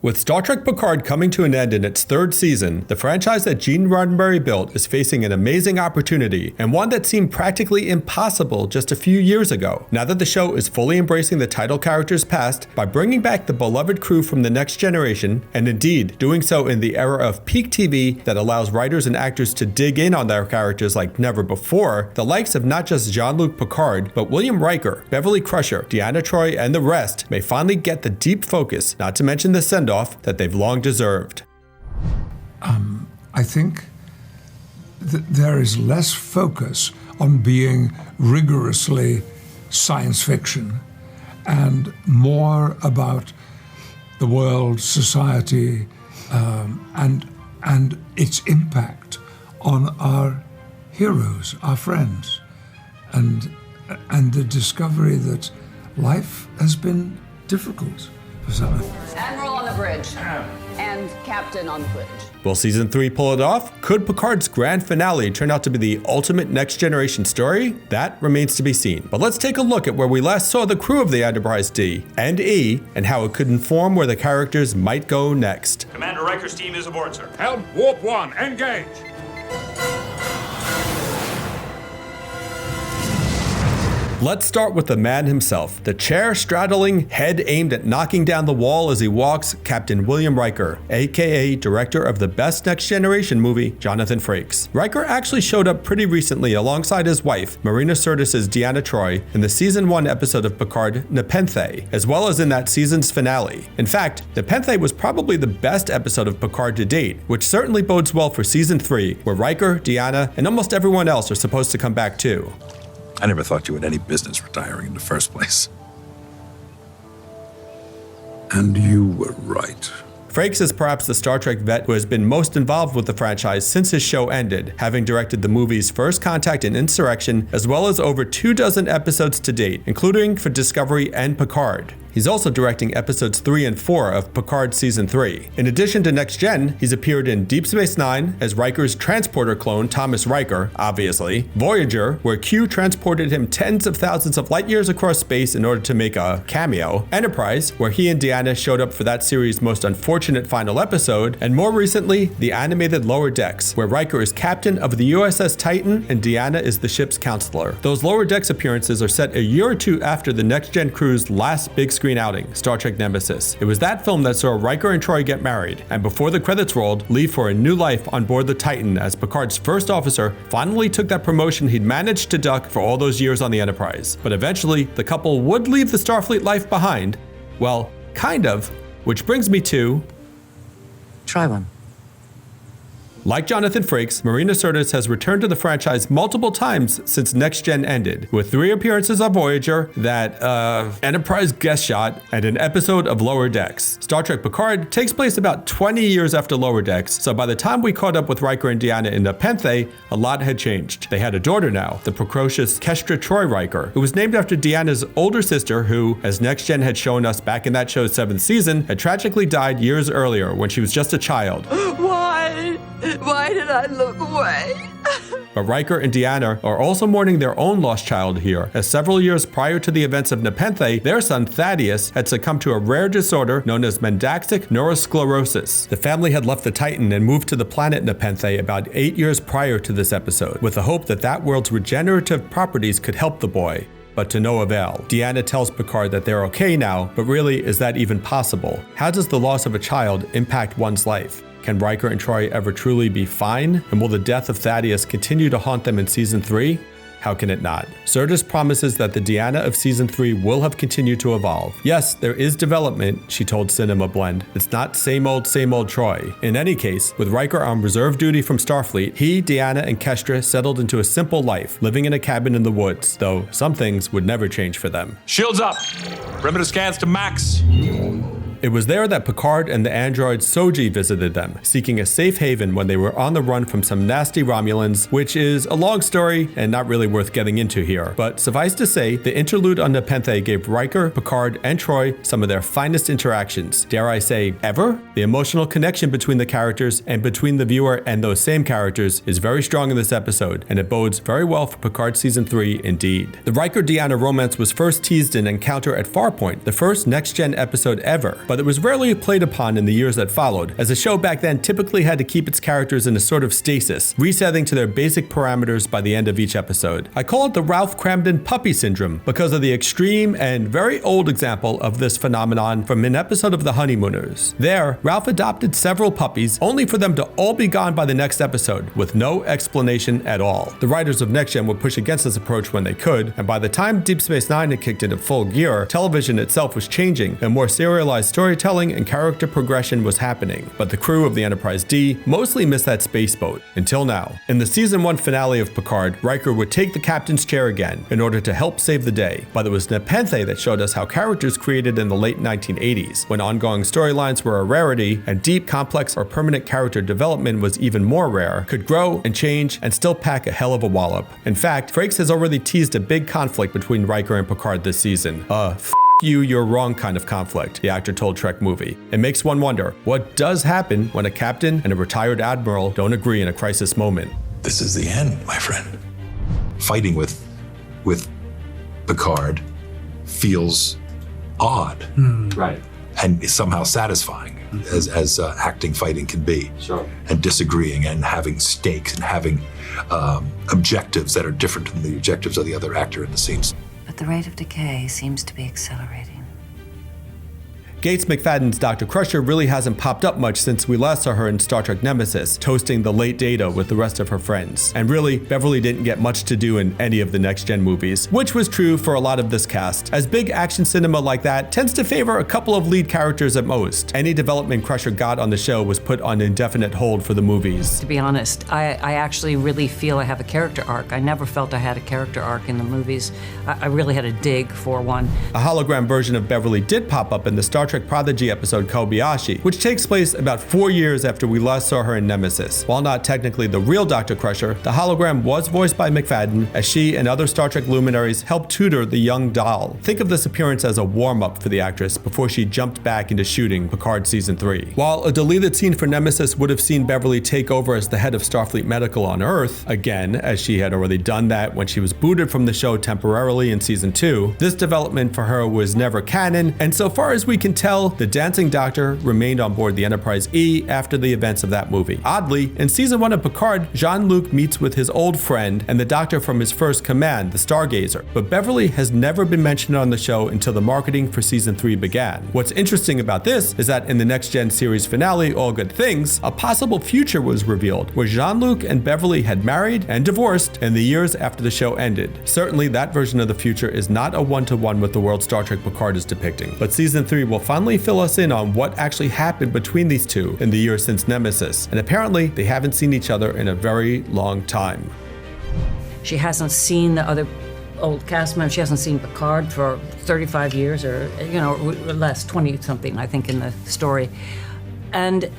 With Star Trek Picard coming to an end in its third season, the franchise that Gene Roddenberry built is facing an amazing opportunity, and one that seemed practically impossible just a few years ago. Now that the show is fully embracing the title characters' past by bringing back the beloved crew from the next generation, and indeed doing so in the era of peak TV that allows writers and actors to dig in on their characters like never before, the likes of not just Jean-Luc Picard, but William Riker, Beverly Crusher, Deanna Troi, and the rest may finally get the deep focus, not to mention the send-off, that they've long deserved. I think that there is less focus on being rigorously science fiction and more about the world, society, and its impact on our heroes, our friends, and the discovery that life has been difficult for some. Admiral on the bridge. And Captain on the bridge. Will season 3 pull it off? Could Picard's grand finale turn out to be the ultimate next generation story? That remains to be seen. But let's take a look at where we last saw the crew of the Enterprise D and E and how it could inform where the characters might go next. Commander Riker's team is aboard, sir. Helm, Warp 1, engage! Let's start with the man himself, the chair-straddling, head aimed at knocking down the wall as he walks, Captain William Riker, aka director of the best Next Generation movie, Jonathan Frakes. Riker actually showed up pretty recently alongside his wife, Marina Sirtis' Deanna Troi, in the season 1 episode of Picard, Nepenthe, as well as in that season's finale. In fact, Nepenthe was probably the best episode of Picard to date, which certainly bodes well for season 3, where Riker, Deanna, and almost everyone else are supposed to come back too. I never thought you had any business retiring in the first place. And you were right. Frakes is perhaps the Star Trek vet who has been most involved with the franchise since his show ended, having directed the movies First Contact and Insurrection, as well as over 24 episodes to date, including for Discovery and Picard. He's also directing episodes 3 and 4 of Picard Season 3. In addition to Next Gen, he's appeared in Deep Space Nine as Riker's transporter clone Thomas Riker, obviously, Voyager, where Q transported him tens of thousands of light years across space in order to make a cameo, Enterprise, where he and Deanna showed up for that series' most unfortunate final episode, and more recently, the animated Lower Decks, where Riker is captain of the USS Titan and Deanna is the ship's counselor. Those Lower Decks appearances are set a year or two after the Next Gen crew's last big screen outing, Star Trek Nemesis. It was that film that saw Riker and Troi get married, and before the credits rolled, leave for a new life on board the Titan as Picard's first officer finally took that promotion he'd managed to duck for all those years on the Enterprise. But eventually, the couple would leave the Starfleet life behind. Well, kind of. Which brings me to... Try one. Like Jonathan Frakes, Marina Sirtis has returned to the franchise multiple times since Next Gen ended, with 3 appearances on Voyager, that Enterprise guest shot, and an episode of Lower Decks. Star Trek Picard takes place about 20 years after Lower Decks, so by the time we caught up with Riker and Deanna in Nepenthe, a lot had changed. They had a daughter now, the precocious Kestra Troi Riker, who was named after Deanna's older sister who, as Next Gen had shown us back in that show's 7th season, had tragically died years earlier when she was just a child. Why did I look away? But Riker and Deanna are also mourning their own lost child here, as several years prior to the events of Nepenthe, their son Thaddeus had succumbed to a rare disorder known as mendaxic neurosclerosis. The family had left the Titan and moved to the planet Nepenthe about 8 years prior to this episode, with the hope that that world's regenerative properties could help the boy. But to no avail. Deanna tells Picard that they're okay now, but really, is that even possible? How does the loss of a child impact one's life? Can Riker and Troi ever truly be fine? And will the death of Thaddeus continue to haunt them in Season 3? How can it not? Sirtis promises that the Deanna of Season 3 will have continued to evolve. Yes, there is development, she told Cinema Blend. It's not same old Troi. In any case, with Riker on reserve duty from Starfleet, he, Deanna, and Kestra settled into a simple life, living in a cabin in the woods, though some things would never change for them. Shields up! Perimeter scans to max! It was there that Picard and the android Soji visited them, seeking a safe haven when they were on the run from some nasty Romulans, which is a long story and not really worth getting into here. But suffice to say, the interlude on Nepenthe gave Riker, Picard, and Troi some of their finest interactions. Dare I say, ever? The emotional connection between the characters and between the viewer and those same characters is very strong in this episode, and it bodes very well for Picard Season 3 indeed. The Riker-Deanna romance was first teased in Encounter at Farpoint, the first Next Gen episode ever. but it was rarely played upon in the years that followed, as the show back then typically had to keep its characters in a sort of stasis, resetting to their basic parameters by the end of each episode. I call it the Ralph Cramden puppy syndrome because of the extreme and very old example of this phenomenon from an episode of The Honeymooners. There, Ralph adopted several puppies only for them to all be gone by the next episode, with no explanation at all. The writers of Next Gen would push against this approach when they could, and by the time Deep Space Nine had kicked into full gear, television itself was changing, and more serialized storytelling and character progression was happening. But the crew of the Enterprise D mostly missed that space boat, until now. In the season 1 finale of Picard, Riker would take the captain's chair again in order to help save the day, but it was Nepenthe that showed us how characters created in the late 1980s, when ongoing storylines were a rarity and deep, complex, or permanent character development was even more rare, could grow and change and still pack a hell of a wallop. In fact, Frakes has already teased a big conflict between Riker and Picard this season. You, you're wrong kind of conflict, the actor told Trek Movie. It makes one wonder, what does happen when a captain and a retired admiral don't agree in a crisis moment? This is the end, my friend. Fighting with Picard feels odd. Right. And is somehow satisfying, as acting fighting can be. Sure. And disagreeing and having stakes and having objectives that are different than the objectives of the other actor in the scenes. But the rate of decay seems to be accelerating. Gates McFadden's Dr. Crusher really hasn't popped up much since we last saw her in Star Trek Nemesis, toasting the late Data with the rest of her friends. And really, Beverly didn't get much to do in any of the Next Gen movies, which was true for a lot of this cast, as big action cinema like that tends to favor a couple of lead characters at most. Any development Crusher got on the show was put on indefinite hold for the movies. To be honest, I actually really feel I have a character arc. I never felt I had a character arc in the movies. I really had a dig for one. A hologram version of Beverly did pop up in the Star Trek Prodigy episode Kobayashi, which takes place about 4 years after we last saw her in Nemesis. While not technically the real Dr. Crusher, the hologram was voiced by McFadden, as she and other Star Trek luminaries helped tutor the young doll. Think of this appearance as a warm-up for the actress before she jumped back into shooting Picard Season 3. While a deleted scene for Nemesis would have seen Beverly take over as the head of Starfleet Medical on Earth, again, as she had already done that when she was booted from the show temporarily in Season 2, this development for her was never canon, and so far as we can tell, the Dancing Doctor remained on board the Enterprise E after the events of that movie. Oddly, in Season 1 of Picard, Jean-Luc meets with his old friend and the Doctor from his first command, the Stargazer, but Beverly has never been mentioned on the show until the marketing for Season 3 began. What's interesting about this is that in the Next Gen series finale, All Good Things, a possible future was revealed where Jean-Luc and Beverly had married and divorced in the years after the show ended. Certainly, that version of the future is not a one-to-one with the world Star Trek Picard is depicting, but Season 3 will finally fill us in on what actually happened between these two in the years since Nemesis, and apparently they haven't seen each other in a very long time. She hasn't seen the other old cast members. She hasn't seen Picard for 35 years or less, 20-something, I think, in the story. And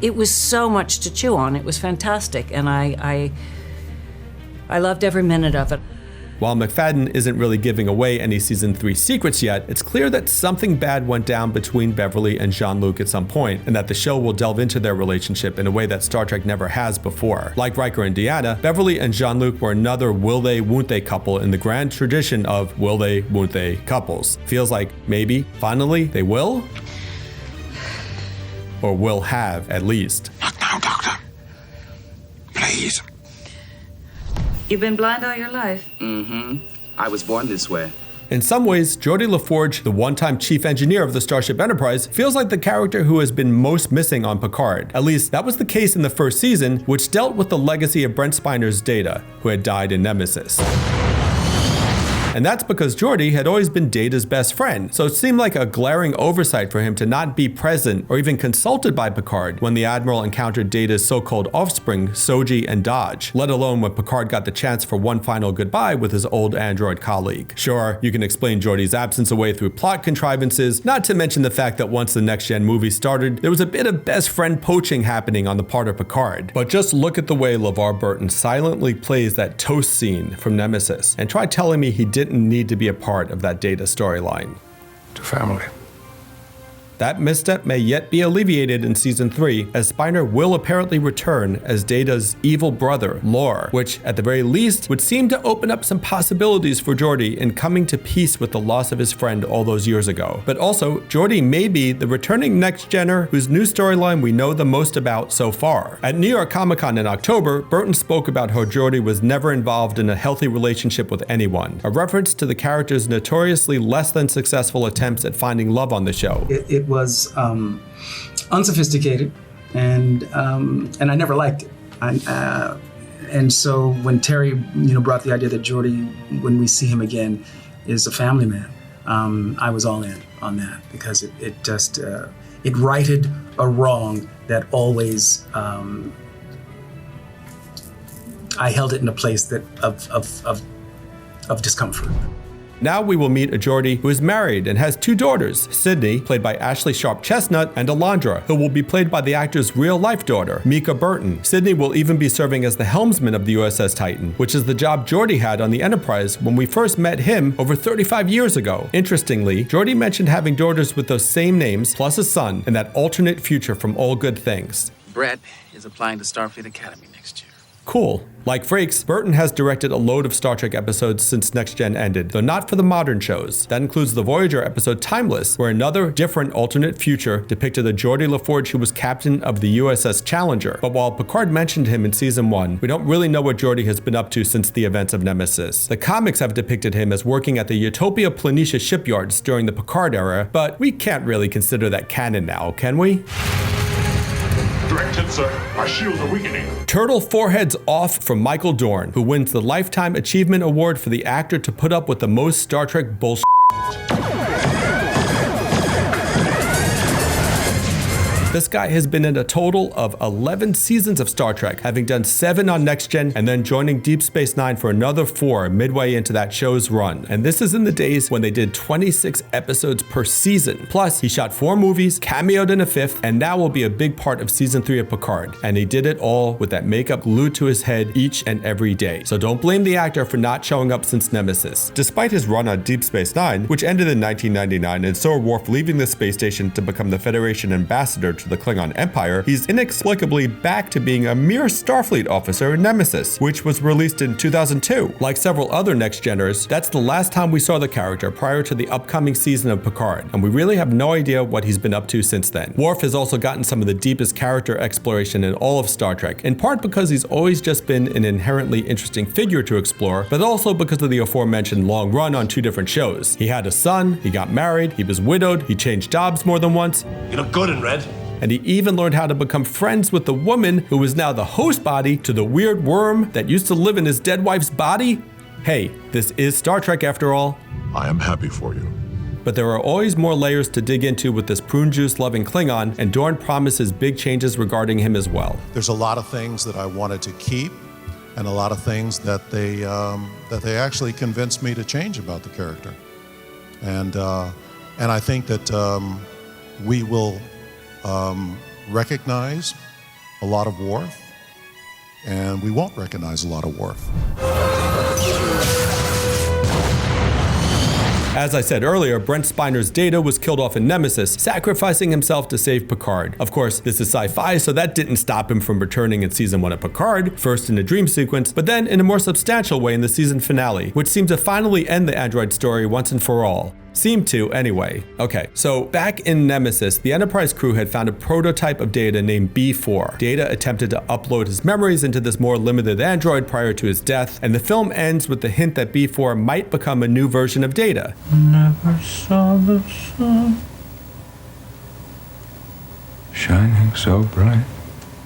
it was so much to chew on. It was fantastic, and I loved every minute of it. While McFadden isn't really giving away any Season 3 secrets yet, it's clear that something bad went down between Beverly and Jean-Luc at some point, and that the show will delve into their relationship in a way that Star Trek never has before. Like Riker and Deanna, Beverly and Jean-Luc were another will they, won't they couple in the grand tradition of will they, won't they couples. Feels like maybe, finally, they will? Or will have, at least. Not now, Doctor. Please. You've been blind all your life. Mm-hmm. I was born this way. In some ways, Jody LaForge, the one-time chief engineer of the Starship Enterprise, feels like the character who has been most missing on Picard. At least, that was the case in the first season, which dealt with the legacy of Brent Spiner's Data, who had died in Nemesis. And that's because Geordi had always been Data's best friend, so it seemed like a glaring oversight for him to not be present or even consulted by Picard when the Admiral encountered Data's so-called offspring, Soji and Dodge, let alone when Picard got the chance for one final goodbye with his old android colleague. Sure, you can explain Geordi's absence away through plot contrivances, not to mention the fact that once the Next Gen movie started, there was a bit of best friend poaching happening on the part of Picard. But just look at the way LeVar Burton silently plays that toast scene from Nemesis, and try telling me he didn't need to be a part of that Data storyline. To family. That misstep may yet be alleviated in season 3, as Spiner will apparently return as Data's evil brother, Lore, which at the very least would seem to open up some possibilities for Geordi in coming to peace with the loss of his friend all those years ago. But also, Geordi may be the returning next-genner whose new storyline we know the most about so far. At New York Comic Con in October, Burton spoke about how Geordi was never involved in a healthy relationship with anyone, a reference to the character's notoriously less than successful attempts at finding love on the show. It was unsophisticated, and I never liked it. And so when Terry, brought the idea that Geordi, when we see him again, is a family man, I was all in on that, because it just it righted a wrong that always I held it in a place that of discomfort. Now we will meet a Geordi who is married and has 2 daughters, Sydney, played by Ashley Sharp Chestnut, and Alondra, who will be played by the actor's real-life daughter, Mika Burton. Sydney will even be serving as the helmsman of the USS Titan, which is the job Geordi had on the Enterprise when we first met him over 35 years ago. Interestingly, Geordi mentioned having daughters with those same names, plus a son, and that alternate future from All Good Things. Brett is applying to Starfleet Academy next year. Cool. Like Frakes, Burton has directed a load of Star Trek episodes since Next Gen ended, though not for the modern shows. That includes the Voyager episode Timeless, where another different alternate future depicted a Jody LaForge who was captain of the USS Challenger. But while Picard mentioned him in season 1, we don't really know what Geordi has been up to since the events of Nemesis. The comics have depicted him as working at the Utopia Planitia shipyards during the Picard era, but we can't really consider that canon now, can we? Directed, sir. Our shields are weakening. Turtle foreheads off from Michael Dorn, who wins the Lifetime Achievement Award for the actor to put up with the most Star Trek bullshit. This guy has been in a total of 11 seasons of Star Trek, having done 7 on Next Gen and then joining Deep Space Nine for another 4 midway into that show's run. And this is in the days when they did 26 episodes per season. Plus, he shot 4 movies, cameoed in a 5th, and now will be a big part of season 3 of Picard. And he did it all with that makeup glued to his head each and every day. So don't blame the actor for not showing up since Nemesis. Despite his run on Deep Space Nine, which ended in 1999 and saw Worf leaving the space station to become the Federation ambassador to the Klingon Empire, he's inexplicably back to being a mere Starfleet officer in Nemesis, which was released in 2002. Like several other Next Geners, that's the last time we saw the character prior to the upcoming season of Picard, and we really have no idea what he's been up to since then. Worf has also gotten some of the deepest character exploration in all of Star Trek, in part because he's always just been an inherently interesting figure to explore, but also because of the aforementioned long run on 2 different shows. He had a son, he got married, he was widowed, he changed jobs more than once. You look good in red. And he even learned how to become friends with the woman who is now the host body to the weird worm that used to live in his dead wife's body. Hey, this is Star Trek after all. I am happy for you. But there are always more layers to dig into with this prune juice loving Klingon, and Dorn promises big changes regarding him as well. There's a lot of things that I wanted to keep, and a lot of things that they actually convinced me to change about the character. And I think that we will recognize a lot of Worf, and we won't recognize a lot of Worf. As I said earlier, Brent Spiner's Data was killed off in Nemesis, sacrificing himself to save Picard. Of course, this is sci-fi, so that didn't stop him from returning in season 1 of Picard, first in a dream sequence, but then in a more substantial way in the season finale, which seemed to finally end the android story once and for all. Seemed to, anyway. Okay, so back in Nemesis, the Enterprise crew had found a prototype of Data named B4. Data attempted to upload his memories into this more limited android prior to his death, and the film ends with the hint that B4 might become a new version of Data. Never saw the sun shining so bright.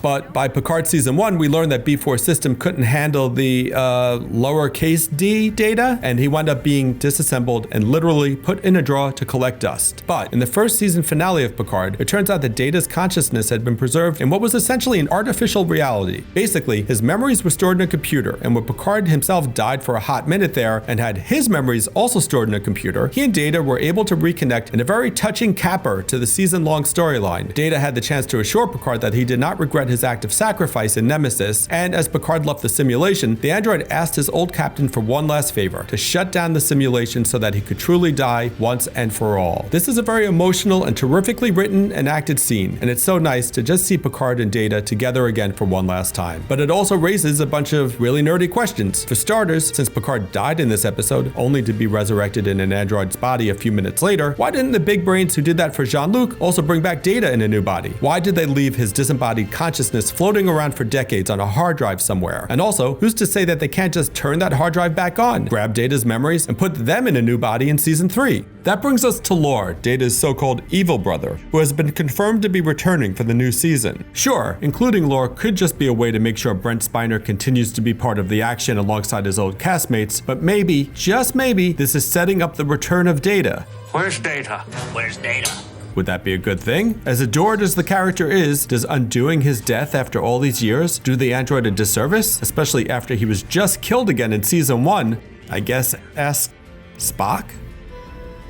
But by Picard Season 1, we learned that B4's system couldn't handle the lowercase d data, and he wound up being disassembled and literally put in a drawer to collect dust. But in the first season finale of Picard, it turns out that Data's consciousness had been preserved in what was essentially an artificial reality. Basically, his memories were stored in a computer, and when Picard himself died for a hot minute there and had his memories also stored in a computer, he and Data were able to reconnect in a very touching capper to the season-long storyline. Data had the chance to assure Picard that he did not regret his act of sacrifice in Nemesis, and as Picard left the simulation, the android asked his old captain for one last favor, to shut down the simulation so that he could truly die once and for all. This is a very emotional and terrifically written and acted scene, and it's so nice to just see Picard and Data together again for one last time. But it also raises a bunch of really nerdy questions. For starters, since Picard died in this episode, only to be resurrected in an android's body a few minutes later, why didn't the big brains who did that for Jean-Luc also bring back Data in a new body? Why did they leave his disembodied consciousness floating around for decades on a hard drive somewhere? And also, who's to say that they can't just turn that hard drive back on, grab Data's memories, and put them in a new body in season 3? That brings us to Lore, Data's so-called evil brother, who has been confirmed to be returning for the new season. Sure, including Lore could just be a way to make sure Brent Spiner continues to be part of the action alongside his old castmates, but maybe, just maybe, this is setting up the return of Data. Where's Data? Where's Data? Would that be a good thing? As adored as the character is, does undoing his death after all these years do the android a disservice? Especially after he was just killed again in season 1, I guess, ask Spock?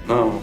No.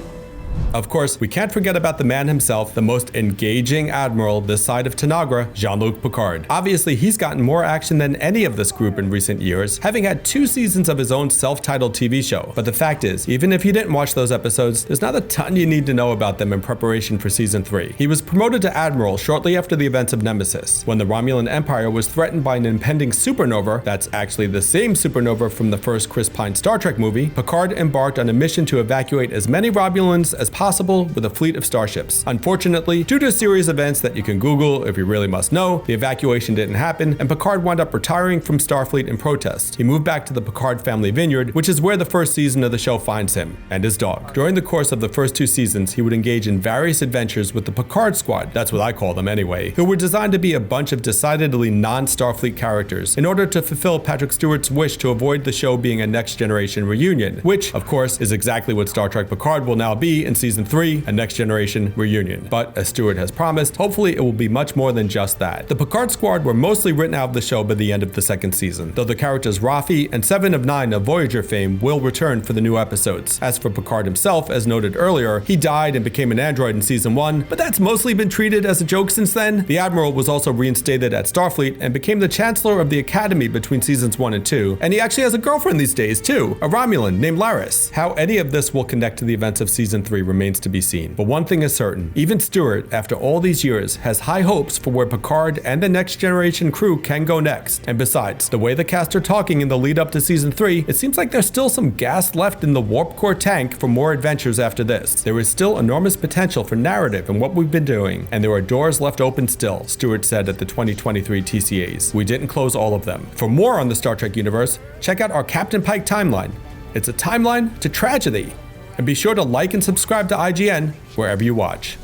Of course, we can't forget about the man himself, the most engaging admiral this side of Tanagra, Jean-Luc Picard. Obviously, he's gotten more action than any of this group in recent years, having had 2 seasons of his own self-titled TV show. But the fact is, even if you didn't watch those episodes, there's not a ton you need to know about them in preparation for season 3. He was promoted to admiral shortly after the events of Nemesis, when the Romulan Empire was threatened by an impending supernova that's actually the same supernova from the first Chris Pine Star Trek movie. Picard embarked on a mission to evacuate as many Romulans as possible with a fleet of starships. Unfortunately, due to a series of events that you can Google if you really must know, the evacuation didn't happen, and Picard wound up retiring from Starfleet in protest. He moved back to the Picard family vineyard, which is where the first season of the show finds him, and his dog. During the course of the first 2 seasons, he would engage in various adventures with the Picard Squad, that's what I call them anyway, who were designed to be a bunch of decidedly non-Starfleet characters in order to fulfill Patrick Stewart's wish to avoid the show being a Next Generation reunion, which, of course, is exactly what Star Trek Picard will now be in season 3, a Next Generation reunion. But as Stewart has promised, hopefully it will be much more than just that. The Picard Squad were mostly written out of the show by the end of the 2nd season, though the characters Raffi and 7 of 9 of Voyager fame will return for the new episodes. As for Picard himself, as noted earlier, he died and became an android in season 1, but that's mostly been treated as a joke since then. The Admiral was also reinstated at Starfleet and became the Chancellor of the Academy between seasons 1 and 2, and he actually has a girlfriend these days too, a Romulan named Laris. How any of this will connect to the events of season 3 remains to be seen. But one thing is certain, even Stewart, after all these years, has high hopes for where Picard and the Next Generation crew can go next. And besides, the way the cast are talking in the lead up to season 3, it seems like there's still some gas left in the warp core tank for more adventures after this. There is still enormous potential for narrative in what we've been doing, and there are doors left open still, Stewart said at the 2023 TCAs. We didn't close all of them. For more on the Star Trek universe, check out our Captain Pike timeline. It's a timeline to tragedy. And be sure to like and subscribe to IGN wherever you watch.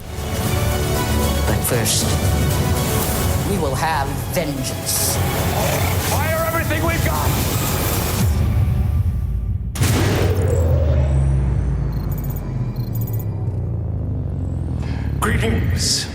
But first, we will have vengeance. Fire everything we've got! Greetings,